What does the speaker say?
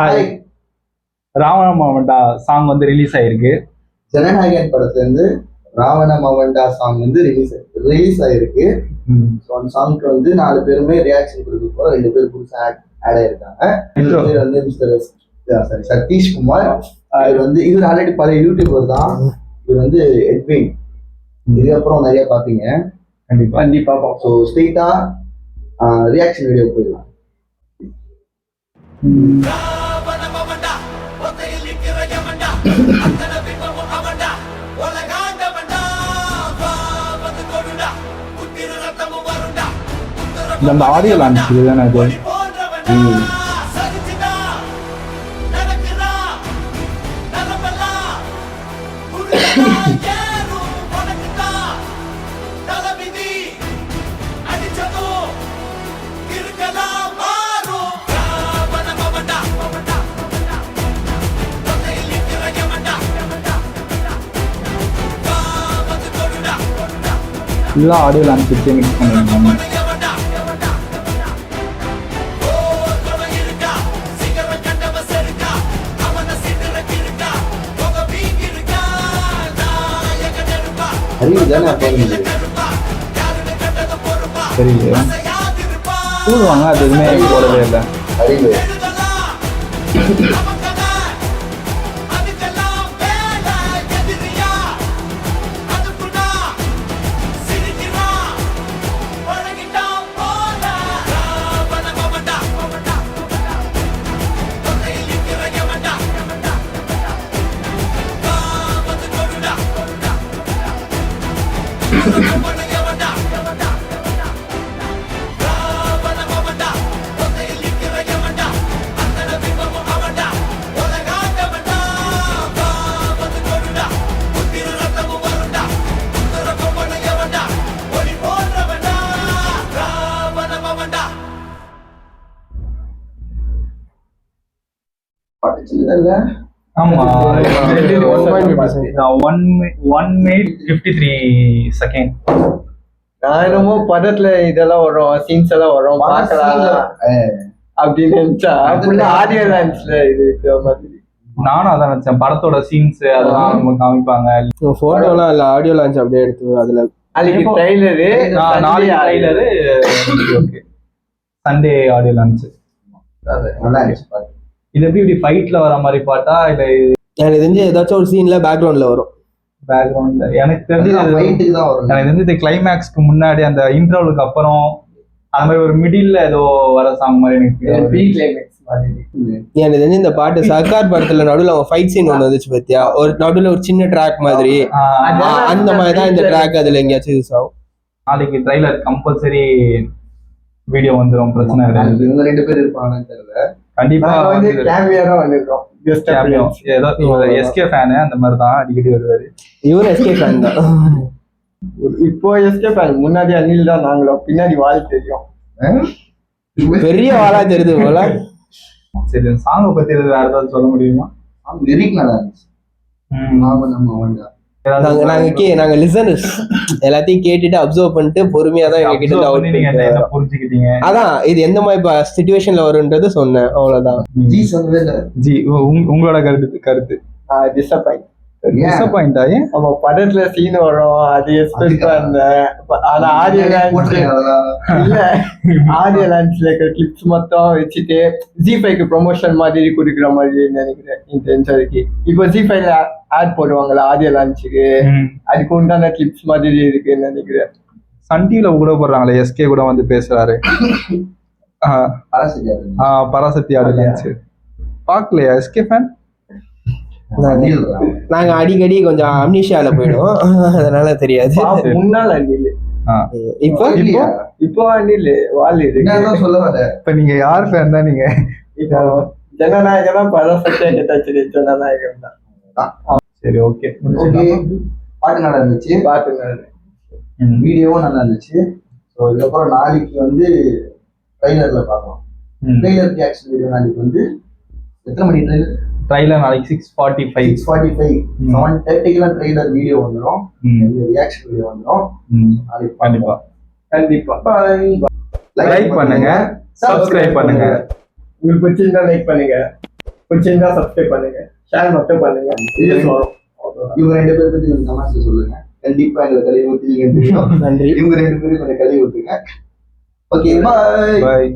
Hi. Ravana மவண்டா song வந்து release ஆயிருக்கு. ஜனநாயகன் படத்துல இருந்து ராவண மவண்டா சாங் வந்து ரிலீஸ் ஆயிருக்கு. ஸோ அந்த சாங்க்கு வந்து 4 பேருமே ரியாக்ஷன் கொடுக்க போறோம். 2 பேர் புதுசாக ஆட் ஆயிருக்காங்க. பேர் வந்து மிஸ்டர் சதீஷ்குமார். இவர் ஆல்ரெடி பழைய யூடியூபர் தான். இவர் வந்து எட்வின். இதுக்கப்புறம் நிறைய பார்ப்பீங்க. கண்டிப்பா. ஸோ ஸ்ட்ரெயிட்டா ரியாக்ஷன் வீடியோ போயிடலாம். இந்த ஆடியோ லான்ச் இதுதானே இது. இதெல்லாம் ஆடியோ லான்ச் வச்சு மிக்ஸ் பண்ணிருக்காங்க. தெரியல கூடுவாங்க, அது எதுவுமே போடவே இல்லை. ஆமா, 1 minute 53 seconds. நான் என்னமோ படத்துல இதெல்லாம் வரும், சீன்ஸ் எல்லாம் வரும், பார்க்கலாம் அப்படின்னு நினைச்சா ஆடியோ லான்ச்ல இது மாதிரி. நானும் அதான் நினைச்சேன், படத்தோட சீன்ஸ் அதெல்லாம் நம்ம காமிப்பாங்க. போட்டோலாம் இல்ல, ஆடியோ லான்ச் அப்படியே எடுத்து அதுல ட்ரைலரு, நாளைக்கு trailer, okay Sunday audio launch. இது எப்படி இப்படி ஃபைட்ல வர மாதிரி பாட்டா இல்ல? எனக்கு தெரிஞ்சு ஏதாச்சும் ஒரு சீன்ல பேக்ரவுண்ட்ல வரும். பேக்ரவுண்ட்ல எனக்கு தெரிஞ்சு இந்த கிளைமேக்ஸ்க்கு முன்னாடி அந்த இன்ட்ரோலுக்கு அப்புறம் அந்த மாதிரி ஒரு மிடில்ல ஏதோ வர சாங் மாதிரி எனக்கு தெரிஞ்சு இந்த பாட்டு சர்க்கார் படத்துல நடுவில் அவங்க ஃபைட் சீன் ஒன்று வந்துச்சு பத்தியா, ஒரு நடுவில் ஒரு சின்ன ட்ராக் மாதிரி, அந்த மாதிரி தான் இந்த ட்ராக் அதுல எங்கேயாச்சும் யூஸ் ஆகும். நாளைக்கு ட்ரைலர் கம்பல்சரி வீடியோ வந்துடும், பிரச்சனை கிடையாது. இவங்க 2 பேர் இருப்பாங்கன்னு தெரியல. கண்டிப்பா கேமியாரா வந்திருக்கோம். எஸ்கே ஃபேனு அந்த மாதிரி தான் அடிக்கடி வருவாரு. இவரும் எஸ்கே ஃபேன் தான். இப்போ எஸ்கே ஃபேன், முன்னாடி அனில் தான், நாங்களும் பின்னாடி வால் தெரியும், பெரிய வாழா தெரியுது போல. சரி, சாங்கை பத்தி வேற ஏதாவது சொல்ல முடியுமா? லிரிக் நல்லா இருந்துச்சு. நாங்க லிசனர்ஸ் எல்லாத்தையும் கேட்டுட்டு அப்சர்வ் பண்ணிட்டு பொறுமையா தான் எங்க கிட்ட புரிஞ்சுக்கிட்டீங்க. அதான் இது எந்த மாதிரி சிச்சுவேஷன்ல வரும்ன்றது சொன்னேன், அவ்வளவுதான். ஜி உங்களோட கருத்து டிசப்பாயிண்ட் ஆகி நம்ம படத்துல சீன் வரும் அது எக்ஸ்பெக்ட் பண்ணேன். ஆனா ஆடியோ லான்ச்ல இருக்கிற கிளிப்ஸ் மொத்தம் வச்சுட்டு ஜி5க்கு ப்ரொமோஷன் மாதிரி கொடுக்குற மாதிரி நினைக்கிறேன் இன்டென்ஷனுக்கு. இப்போ ஜி5ல ஆட் போடுவாங்கல்ல ஆடியோ லான்ச்சுக்கு, அதுக்கு உண்டான கிளிப்ஸ் மாதிரி இருக்குன்னு நினைக்கிறேன். சன் டிவில கூட போடுறாங்களே, எஸ்கே கூட வந்து பேசுறாரு. பராசக்தி ஆடியோ லான்ச் பாக்கலையா எஸ்கே ஃபேன்? நாங்க அடிக்கடி கொஞ்சம் அம்னிஷியால போயிடுவோம், அதனால தெரியாது. முன்னாள் அணில், இப்போ அணில் வால் சொல்ல வர. இப்ப நீங்க யார் ஃபேன் தான்? நீங்க இப்போ ஜனநாயகனா பராசக்தியா கேட்டாச்சு, ஜனநாயகன் தான். சரி, ஓகே. பாட்டு நல்லா இருந்துச்சு, வீடியோவும் நல்லா இருந்துச்சு. ஸோ இதுக்கப்புறம் நாளைக்கு வந்து ட்ரைலர்ல பார்க்கலாம். ட்ரைலர் ரியாக்ஷன் வீடியோ நாளைக்கு வந்து எத்தனை மணி ட்ரைலர்? நாளைக்கு 6:45 7:30 ட்ரைலர் வீடியோ வந்துடும், ரியாக்ஷன் வீடியோ வந்துடும். கண்டிப்பா லைக் பண்ணுங்க, சப்ஸ்கிரைப் பண்ணுங்க. உங்களுக்கு பிடிச்சிருந்தா லைக் பண்ணுங்க. பிடிச்சிருந்தா சப்ஸ்கிரைப் பண்ணுங்க, ஷேர் மட்டும் பண்ணுங்க. வீடியோஸ் வரும். அவ்வளவுதான். இவங்க 2 பேரை பத்தி கொஞ்சம் கமெண்ட்ஸ்ல சொல்லுங்க. கண்டிப்பா எங்களை கழுவி ஊத்துவீங்கன்னு தெரியும். நன்றி. இவங்க 2 பேரும் கொஞ்சம் கழுவி ஊத்துங்க. ஓகே, பாய். பாய்.